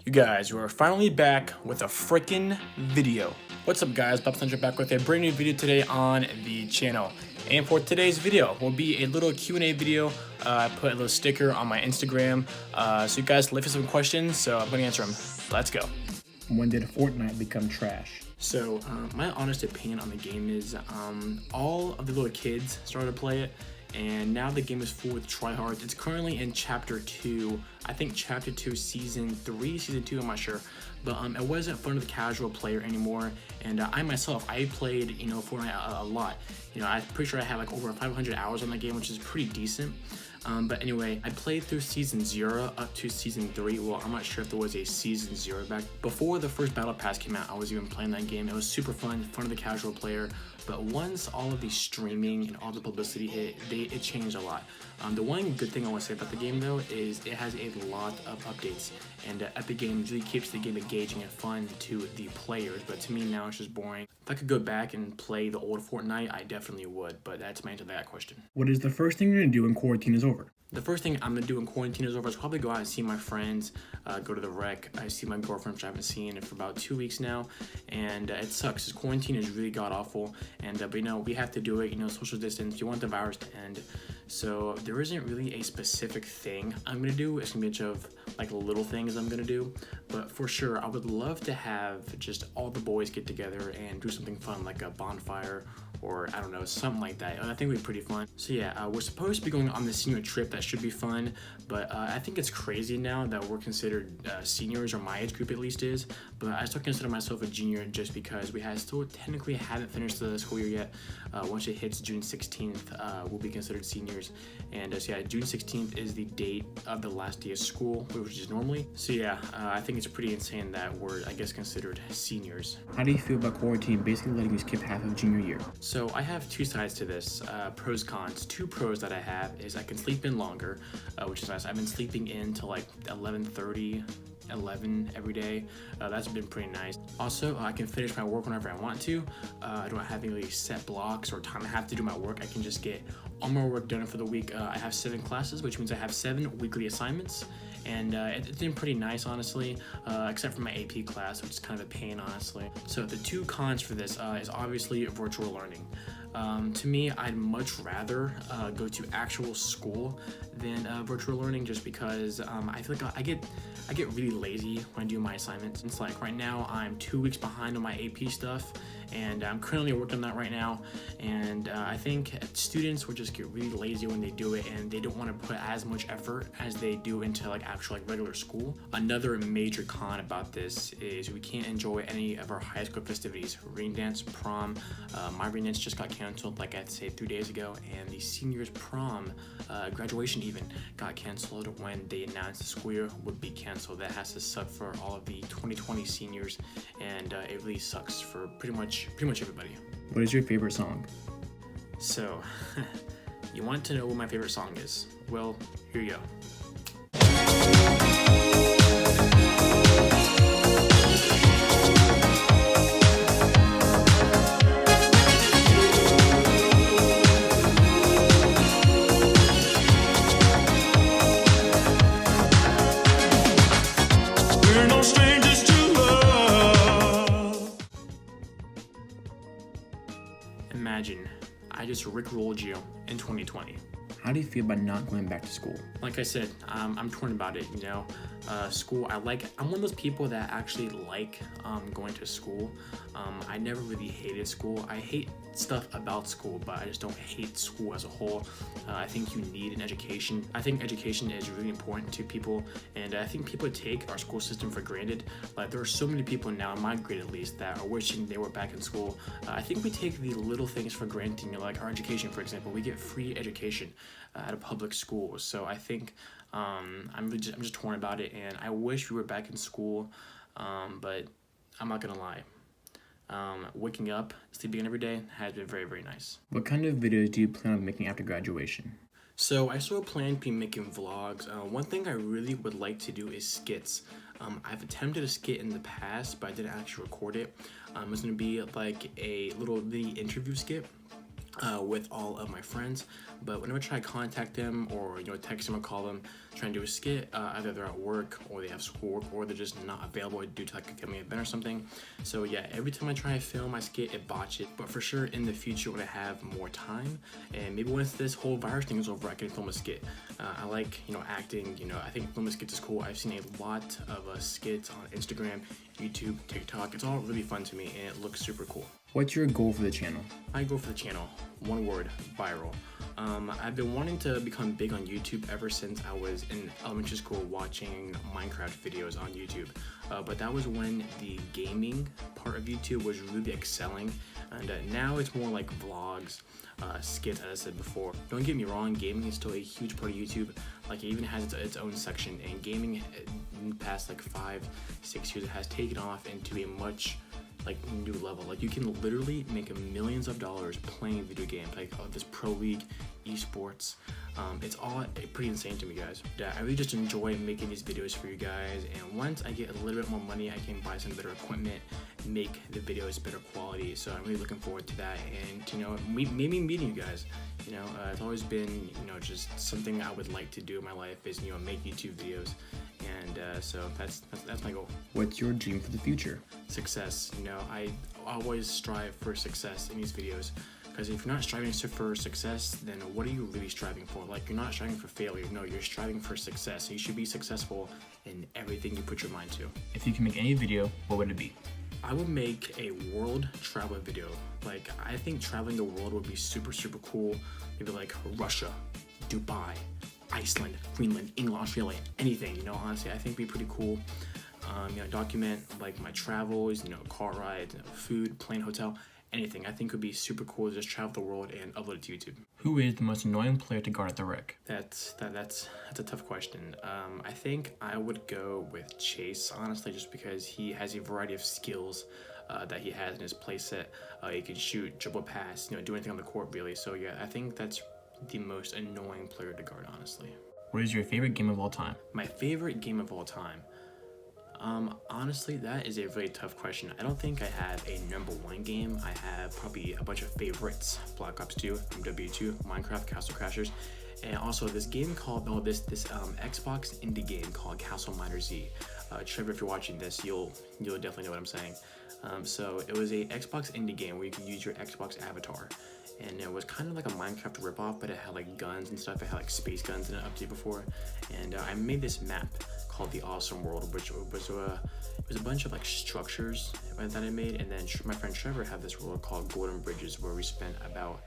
You guys, we are finally back with a freaking video. What's up guys, Bopcentral back with a brand new video today on the channel. And for today's video will be a little Q&A video. I put a little sticker on my Instagram, so you guys left me some questions, so I'm gonna answer them. Let's go. When did Fortnite become trash? So my honest opinion on the game is all of the little kids started to play it, and now the game is full with tryhards. It's currently in chapter 2, I think chapter 2 season 3, season 2, I'm not sure, but it wasn't fun of the casual player anymore. And I myself, I played Fortnite a lot. I'm pretty sure I have like over 500 hours on the game, which is pretty decent. But anyway, I played through season 0 up to season 3. Well, I'm not sure if there was a season 0 back before the first battle pass came out. I was even playing that game. It was super fun of the casual player. But once all of the streaming and all the publicity hit, it changed a lot. The one good thing I want to say about the game though is it has a lot of updates, and Epic Games really keeps the game engaging and fun to the players. But to me now it's just boring. If I could go back and play the old Fortnite, I definitely would. But that's my answer to that question. What is the first thing you're gonna do when quarantine is over? The first thing I'm gonna do when quarantine is over is probably go out and see my friends, go to the rec. I see my girlfriend, which I haven't seen for about 2 weeks now, and it sucks. This quarantine is really god awful, and but we have to do it. Social distance. You want the virus to end, so there isn't really a specific thing I'm gonna do. It's gonna be a bunch of like little things I'm gonna do, but for sure I would love to have just all the boys get together and do something fun like a bonfire, or I don't know, something like that. I think it'd be pretty fun. So yeah, we're supposed to be going on the senior trip. That should be fun, but I think it's crazy now that we're considered seniors, or my age group at least is, but I still consider myself a junior just because we still technically haven't finished the school year yet. Once it hits June 16th, we'll be considered seniors, and so yeah, June 16th is the date of the last day of school, which is normally. So yeah, I think it's pretty insane that we're, I guess, considered seniors. How do you feel about quarantine basically letting you skip half of junior year? So I have two sides to this, pros, cons. Two pros that I have is I can sleep in longer, which is nice. I've been sleeping in till like 11:30, 11 every day. That's been pretty nice. Also, I can finish my work whenever I want to. I don't have any set blocks or time I have to do my work. I can just get all my work done for the week. I have 7 classes, which means I have 7 weekly assignments, and it's been pretty nice, honestly, except for my AP class, which is kind of a pain, honestly. So the two cons for this is obviously virtual learning. To me, I'd much rather go to actual school than virtual learning, just because I feel like I get really lazy when I do my assignments. It's like right now I'm 2 weeks behind on my AP stuff, and I'm currently working on that right now, and I think students will just get really lazy when they do it, and they don't want to put as much effort as they do into like actual regular school. Another major con about this is we can't enjoy any of our high school festivities. Rain dance, prom, my rain dance just got canceled like I'd say 3 days ago, and the seniors prom, graduation even, got canceled when they announced the school year would be canceled. That has to suck for all of the 2020 seniors, and it really sucks for pretty much everybody. What is your favorite song? So, you want to know what my favorite song is? Well, here you go. We're no strangers to love. Imagine I just rickrolled you in 2020. How do you feel about not going back to school? Like I said, I'm torn about it. School, I'm one of those people that actually like going to school. I never really hated school. I hate stuff about school, but I just don't hate school as a whole. I think you need an education. I think education is really important to people, and I think people take our school system for granted. Like, there are so many people now, in my grade at least, that are wishing they were back in school. I think we take the little things for granted, like our education, for example. We get free education at a public school, so I think I'm just torn about it, and I wish we were back in school, but I'm not gonna lie. Waking up, sleeping in every day has been very, very nice. What kind of videos do you plan on making after graduation? So I still plan to be making vlogs. One thing I really would like to do is skits. I've attempted a skit in the past, but I didn't actually record it. It's gonna be like a little mini interview skit. with all of my friends, but whenever I try to contact them or text them or call them trying to do a skit, either they're at work or they have schoolwork or they're just not available due to like a family event or something. So yeah, every time I try to film my skit, it botches. But for sure in the future when I have more time and maybe once this whole virus thing is over, I can film a skit. I like acting. I think filming skits is cool. I've seen a lot of skits on Instagram, YouTube, TikTok. It's all really fun to me and it looks super cool. What's your goal for the channel? My goal for the channel, one word, viral. I've been wanting to become big on YouTube ever since I was in elementary school watching Minecraft videos on YouTube. But that was when the gaming part of YouTube was really excelling. And now it's more like vlogs, skits, as I said before. Don't get me wrong, gaming is still a huge part of YouTube. Like it even has its own section. And gaming in the past like 5-6 years has taken off into a much new level. Like you can literally make millions of dollars playing video games, like this pro league, esports. It's all pretty insane to me, guys. I really just enjoy making these videos for you guys, and once I get a little bit more money, I can buy some better equipment, make the videos better quality. So I'm really looking forward to that, and maybe meeting you guys. It's always been just something I would like to do in my life is make YouTube videos, and so that's my goal. What's your dream for the future? Success. I always strive for success in these videos, because if you're not striving for success, then what are you really striving for? Like, you're not striving for failure. No, you're striving for success. So you should be successful in everything you put your mind to. If you can make any video, what would it be? I would make a world travel video. Like, I think traveling the world would be super, super cool. Maybe like Russia, Dubai, Iceland, Greenland, England, Australia, anything. Honestly, I think it'd be pretty cool. Document like my travels, car rides, food, plane, hotel, anything. I think would be super cool to just travel the world and upload it to YouTube. Who is the most annoying player to guard at the rec? That's a tough question. I think I would go with Chase, honestly, just because he has a variety of skills that he has in his playset. He can shoot, dribble, pass, do anything on the court really. So yeah, I think that's the most annoying player to guard, honestly. What is your favorite game of all time? My favorite game of all time? Honestly, that is a really tough question. I don't think I have a number one game. I have probably a bunch of favorites. Black Ops 2, MW2, Minecraft, Castle Crashers, and also this game called, this Xbox indie game called Castle Miner Z. Trevor, if you're watching this, you'll definitely know what I'm saying. So it was a Xbox indie game where you could use your Xbox avatar. And it was kind of like a Minecraft ripoff, but it had like guns and stuff. It had like space guns in it up to before. And I made this map called the Awesome World, which was it was a bunch of like structures that I made. And then my friend Trevor had this world called Golden Bridges, where we spent about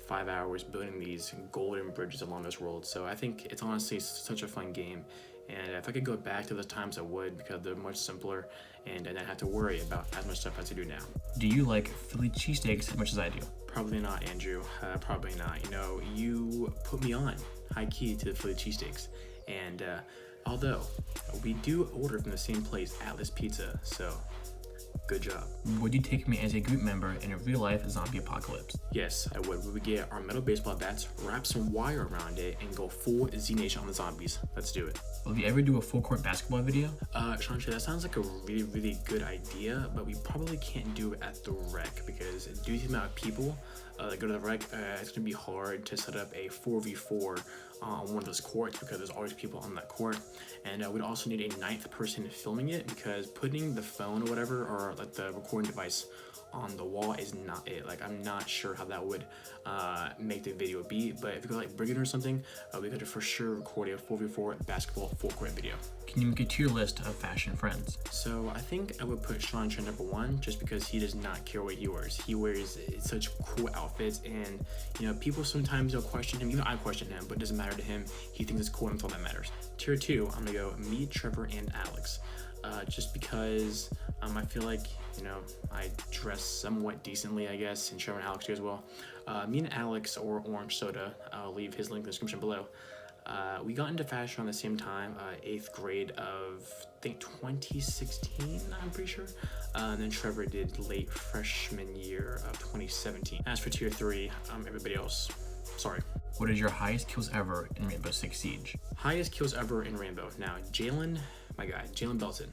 5 hours building these golden bridges along this world. So I think it's honestly such a fun game. And if I could go back to those times, I would, because they're much simpler and I don't have to worry about as much stuff as I do now. Do you like Philly cheesesteaks as much as I do? Probably not, Andrew. Probably not. You put me on high key to the Philly cheesesteaks. And although we do order from the same place, Atlas Pizza, so good job. Would you take me as a group member in a real life zombie apocalypse? Yes, I would. We would get our metal baseball bats, wrap some wire around it, and go full Z Nation on the zombies. Let's do it. Will you ever do a full court basketball video? Sean, that sounds like a really, really good idea, but we probably can't do it at the rec because due to the amount of people that go to the rec, it's gonna be hard to set up a 4v4 on one of those courts because there's always people on that court. And we'd also need a 9th person filming it because putting the phone or whatever, or like the recording device on the wall is not it. Like, I'm not sure how that would make the video be, but if you go like Brigham or something, we could for sure record a 4v4 basketball full court video. Can you make a tier list of fashion friends? So I think I would put Sean Chen number 1 just because he does not care what he wears. He wears such cool outfits, and people sometimes question him. I question him, but it doesn't matter to him. He thinks it's cool, and that's all that matters. Tier 2, I'm gonna go me, Trevor, and Alex. Just because I feel like I dress somewhat decently, I guess, and Trevor and Alex do as well. Me and Alex, or Orange Soda, I'll leave his link in the description below. We got into fashion around the same time, 8th grade of, I think, 2016, I'm pretty sure. And then Trevor did late freshman year of 2017. As for tier 3, everybody else, sorry. What is your highest kills ever in Rainbow Six Siege? Highest kills ever in Rainbow. Now, Jalen, my guy, Jalen Belton.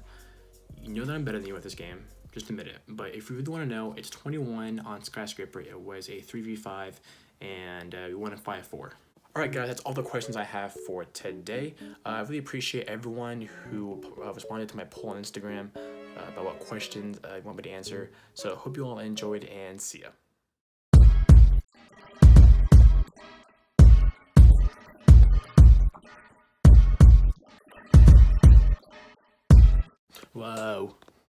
You know that I'm better than you at this game. just admit it. But if you really want to know, it's 21 on Skyscraper. It was a 3v5, and we won a 5-4. Alright guys, that's all the questions I have for today. I really appreciate everyone who responded to my poll on Instagram about what questions you want me to answer. So hope you all enjoyed, and see ya. Whoa.